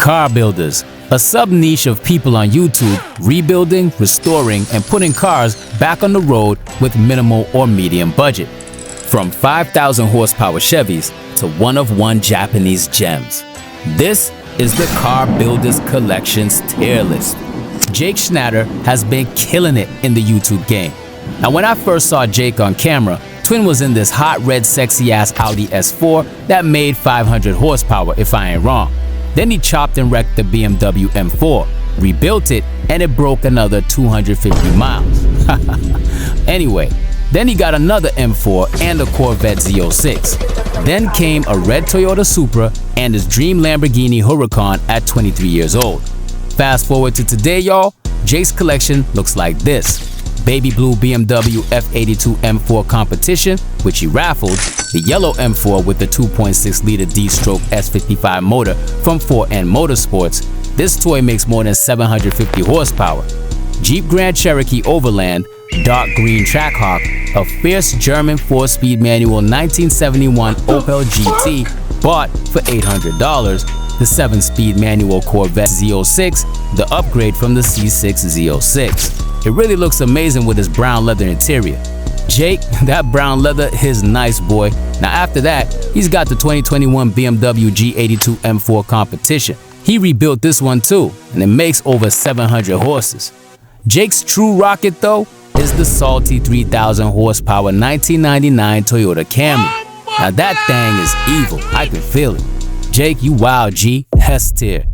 Car builders, a sub-niche of people on YouTube rebuilding, restoring, and putting cars back on the road with minimal or medium budget. From 5,000 horsepower Chevys to one-of-one Japanese gems. This is the Car Builders Collection's tier list. Jake Schnatter has been killing it in the YouTube game. Now when I first saw Jake on camera, Twin was in this hot red sexy ass Audi S4 that made 500 horsepower if I ain't wrong. Then he chopped and wrecked the BMW M4, rebuilt it, and it broke another 250 miles. Anyway, then he got another M4 and a Corvette Z06. Then came a red Toyota Supra and his dream Lamborghini Huracan at 23 years old. Fast forward to today, y'all, Jake's collection looks like this. Baby blue BMW F82 M4 competition, which he raffled, the yellow M4 with the 2.6-liter D-stroke S55 motor from 4N Motorsports. This toy makes more than 750 horsepower. Jeep Grand Cherokee Overland, dark green Trackhawk, a fierce German 4-speed manual 1971 Opel GT bought for $800, the 7-speed manual Corvette Z06, the upgrade from the C6 Z06. It really looks amazing with his brown leather interior. Jake, that brown leather is nice, boy. Now after that, he's got the 2021 BMW G82 M4 competition. He rebuilt this one too, and it makes over 700 horses. Jake's true rocket though is the salty 3,000 horsepower 1999 Toyota Camry. Now that thing is evil, I can feel it. Jake, you wild G, S tier.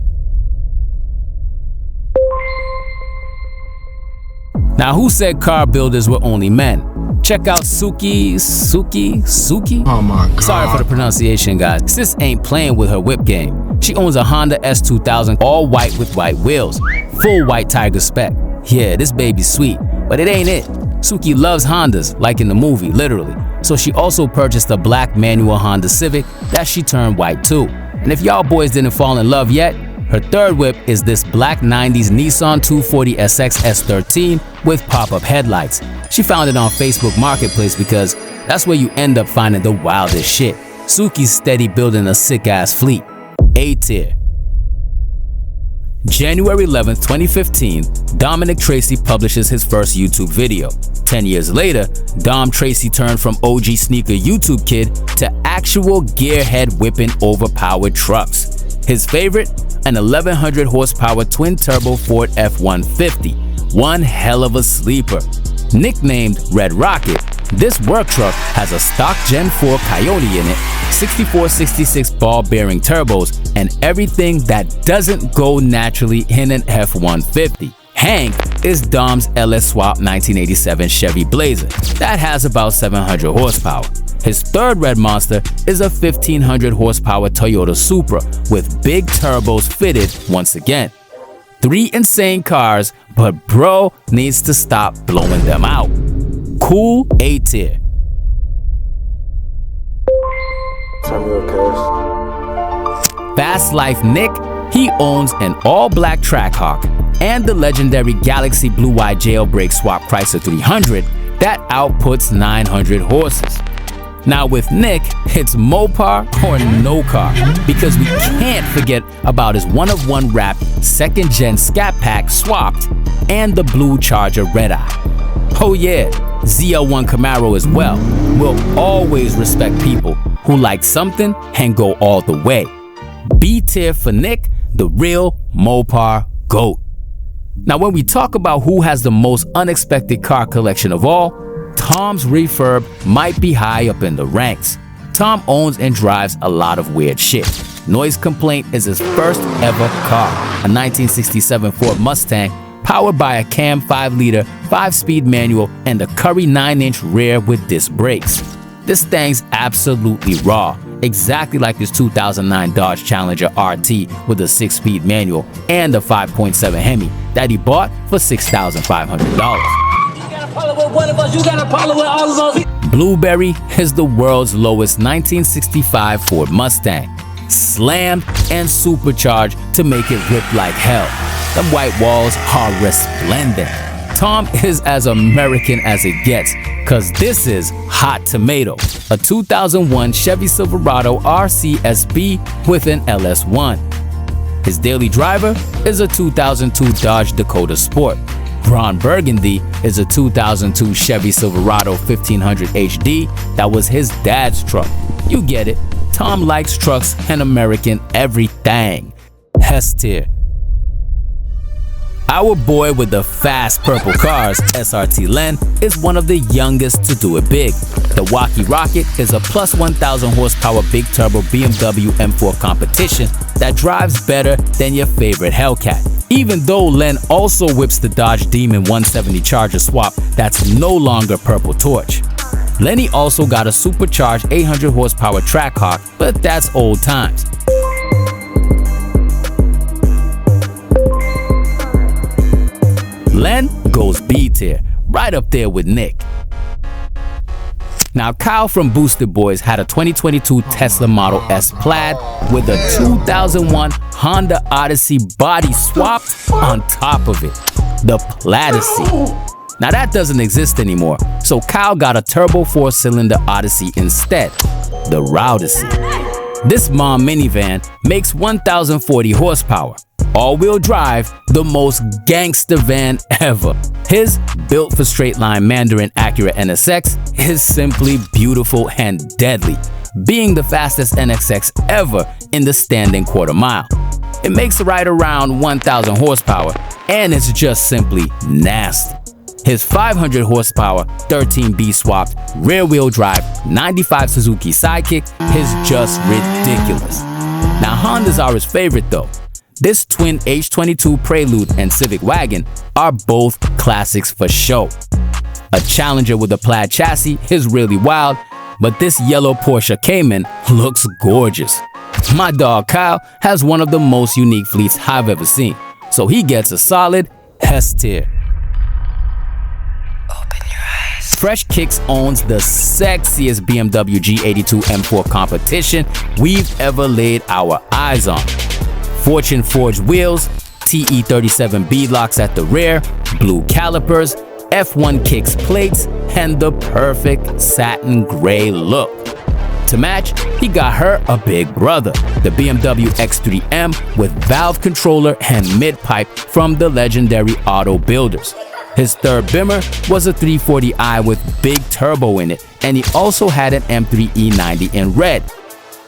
Now who said car builders were only men? Check out Suki? Oh my God. Sorry for the pronunciation, guys. Sis ain't playing with her whip game. She owns a Honda S2000 all white with white wheels. Full white Tiger spec. Yeah, this baby's sweet, but it ain't it. Suki loves Hondas, like in the movie, literally. So she also purchased a black manual Honda Civic that she turned white too. And if y'all boys didn't fall in love yet, her third whip is this black 90s Nissan 240 SX S13 with pop-up headlights. She found it on Facebook Marketplace because that's where you end up finding the wildest shit. Suki's steady building a sick-ass fleet. A tier. January 11th, 2015, Dominic Tracy publishes his first YouTube video. 10 years later, Dom Tracy turned from OG sneaker YouTube kid to actual gearhead whipping overpowered trucks. His favorite? An 1100 horsepower twin-turbo Ford F-150. One hell of a sleeper. Nicknamed Red Rocket, this work truck has a stock Gen 4 Coyote in it, 6466 ball-bearing turbos, and everything that doesn't go naturally in an F-150. Hank is Dom's LS Swap 1987 Chevy Blazer that has about 700 horsepower. His third red monster is a 1500 horsepower Toyota Supra with big turbos fitted once again. 3 insane cars, but bro needs to stop blowing them out. Cool A tier. Fast Life Nick, he owns an all-black Trackhawk and the legendary Galaxy Blue-Eye Jailbreak Swap Chrysler 300 that outputs 900 horses. Now with Nick, it's Mopar or no car, because we can't forget about his one-of-one wrapped 2nd Gen Scat Pack swapped and the blue Charger Red Eye. Oh yeah, ZL1 Camaro as well. We'll always respect people who like something and go all the way. B tier for Nick, the real Mopar GOAT. Now when we talk about who has the most unexpected car collection of all, Tom's Refurb might be high up in the ranks. Tom owns and drives a lot of weird shit. Noise Complaint is his first ever car, a 1967 Ford Mustang powered by a Cam 5-liter 5-speed manual and a Curry 9-inch rear with disc brakes. This thing's absolutely raw, exactly like his 2009 Dodge Challenger RT with a 6-speed manual and a 5.7 Hemi that he bought for $6,500. Blueberry is the world's lowest 1965 Ford Mustang, slammed and supercharged to make it rip like hell. The white walls are resplendent. Tom is as American as it gets, cause this is Hot Tomato, a 2001 Chevy Silverado RCSB with an LS1. His daily driver is a 2002 Dodge Dakota Sport. Ron Burgundy is a 2002 Chevy Silverado 1500 HD that was his dad's truck. You get it. Tom likes trucks and American everything. S tier. Our boy with the fast purple cars, SRT Len, is one of the youngest to do it big. The Wacky Rocket is a plus 1,000 horsepower big turbo BMW M4 competition that drives better than your favorite Hellcat. Even though Len also whips the Dodge Demon 170 Charger swap that's no longer purple torch. Lenny also got a supercharged 800 horsepower Trackhawk, but that's old times. Len goes B tier, right up there with Nick. Now Kyle from Boosted Boys had a 2022 Tesla Model S Plaid with a 2001 Honda Odyssey body swapped on top of it. The Plaidacy. Now that doesn't exist anymore, so Kyle got a turbo 4-cylinder Odyssey instead, the Rowdacy. This mom minivan makes 1,040 horsepower. All-wheel drive, the most gangster van ever. His built for straight line Mandarin Acura NSX is simply beautiful and deadly, being the fastest NSX ever in the standing quarter mile. It makes right around 1,000 horsepower, and it's just simply nasty. His 500 horsepower 13B swapped rear wheel drive 95 Suzuki Sidekick is just ridiculous. Now Hondas are his favorite though. This twin H22 Prelude and Civic Wagon are both classics for show. A Challenger with a plaid chassis is really wild, but this yellow Porsche Cayman looks gorgeous. My dog Kyle has one of the most unique fleets I've ever seen, so he gets a solid S tier. Fresh Kicks owns the sexiest BMW G82 M4 competition we've ever laid our eyes on. Fortune forged wheels, TE37 beadlocks at the rear, blue calipers, F1 Kicks plates, and the perfect satin gray look. To match, he got her a big brother, the BMW X3M with valve controller and mid-pipe from the legendary Auto Builders. His third bimmer was a 340i with big turbo in it, and he also had an M3 E90 in red.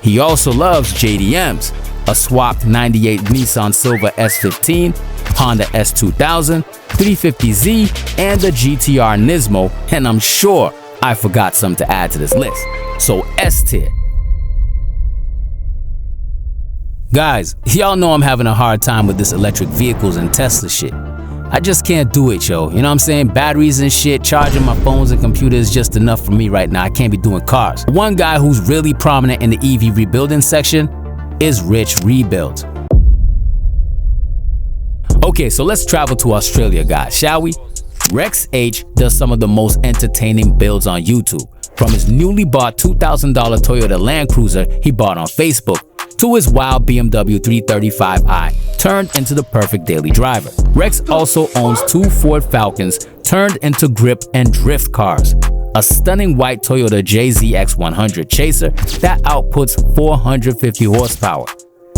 He also loves JDMs, a swapped 98 Nissan Silver S15, Honda S2000, 350Z, and the GTR Nismo, and I'm sure I forgot some to add to this list. So S tier. Guys, y'all know I'm having a hard time with this electric vehicles and Tesla shit. I just can't do it, yo. You know what I'm saying? Batteries and shit, charging my phones and computers is just enough for me right now. I can't be doing cars. One guy who's really prominent in the EV rebuilding section is Rich Rebuilds. Okay, so let's travel to Australia, guys, shall we? Rex H does some of the most entertaining builds on YouTube. From his newly bought $2,000 Toyota Land Cruiser he bought on Facebook, to his wild BMW 335i turned into the perfect daily driver. Rex also owns two Ford Falcons turned into grip and drift cars, a stunning white Toyota JZX100 Chaser that outputs 450 horsepower.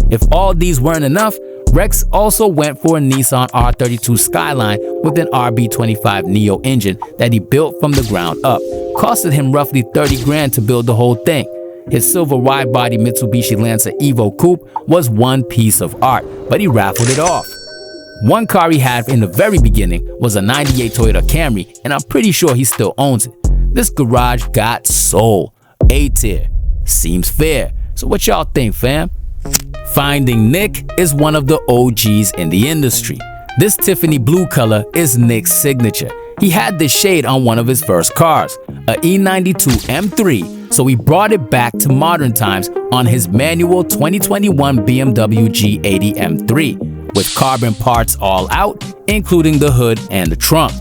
If all these weren't enough, Rex also went for a Nissan R32 Skyline with an RB25 Neo engine that he built from the ground up. Costed him roughly 30 grand to build the whole thing. His silver wide-body Mitsubishi Lancer Evo Coupe was one piece of art, but he raffled it off. One car he had in the very beginning was a 98 Toyota Camry, and I'm pretty sure he still owns it. This garage got soul. A tier. Seems fair. So what y'all think, fam? FindingNick is one of the OGs in the industry. This Tiffany blue color is Nick's signature. He had this shade on one of his first cars, a E92 M3, so he brought it back to modern times on his manual 2021 BMW G80 M3, with carbon parts all out, including the hood and the trunk.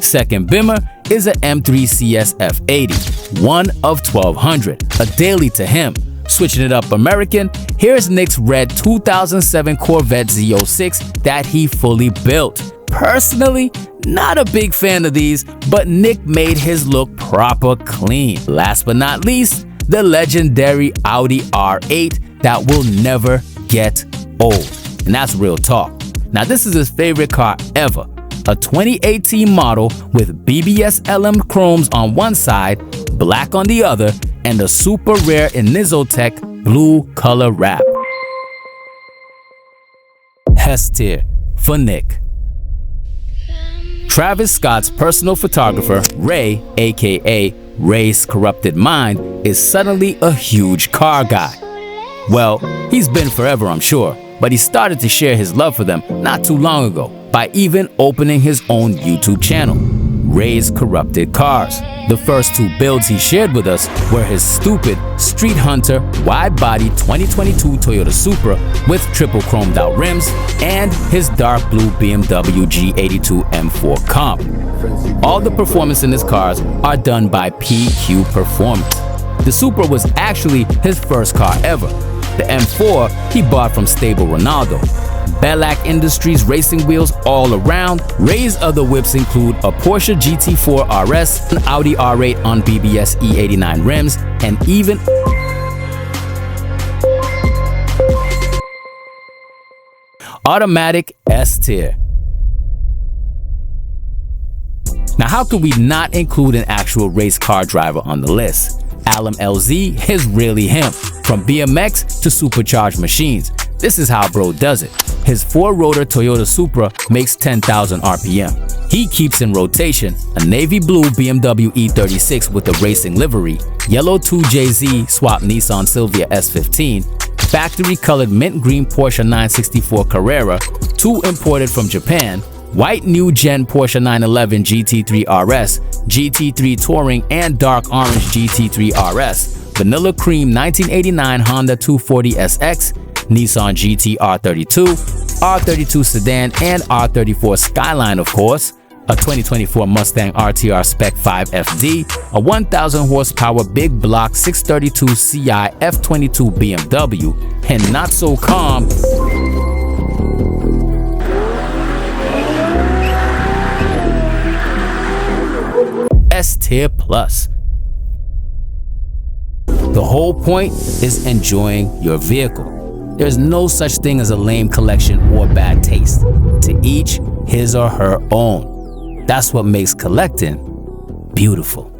Second bimmer is a M3 CS F80, one of 1,200, a daily to him. Switching it up American, here's Nick's red 2007 Corvette Z06 that he fully built. Personally, not a big fan of these, but Nick made his look proper clean. Last but not least, the legendary Audi R8 that will never get old. and that's real talk. Now this is his favorite car ever, a 2018 model with BBS LM chromes on one side, black on the other, and a super rare Inizotech blue color wrap. S tier for Nick. Travis Scott's personal photographer, Ray, aka Ray's Corrupted Mind, is suddenly a huge car guy. Well, he's been forever, I'm sure, but he started to share his love for them not too long ago by even opening his own YouTube channel, Ray's Corrupted Cars. The first two builds he shared with us were his stupid Street Hunter wide-body 2022 Toyota Supra with triple chromed out rims and his dark blue BMW G82 M4 Comp. All the performance in his cars are done by PQ Performance. The Supra was actually his first car ever. The M4 he bought from Stable Ronaldo. Bellac Industries racing wheels all around. Ray's other whips include a Porsche GT4 RS, an Audi R8 on BBS E89 rims, and even automatic S tier. Now how could we not include an actual race car driver on the list? Alum LZ is really him. From BMX to supercharged machines, this is how bro does it. His 4-rotor Toyota Supra makes 10,000 RPM. He keeps in rotation a navy blue BMW E36 with a racing livery, yellow 2JZ swap Nissan Silvia S15, factory colored mint green Porsche 964 Carrera, 2 imported from Japan, white new gen Porsche 911 GT3 RS, GT3 Touring and dark orange GT3 RS, vanilla cream 1989 Honda 240 SX, Nissan GT R32, R32 sedan and R34 Skyline of course, a 2024 Mustang RTR Spec 5 FD, a 1000 horsepower big block 632 Ci F22 BMW, and not so calm S tier plus. The whole point is enjoying your vehicle. There's no such thing as a lame collection or bad taste. To each his or her own. That's what makes collecting beautiful.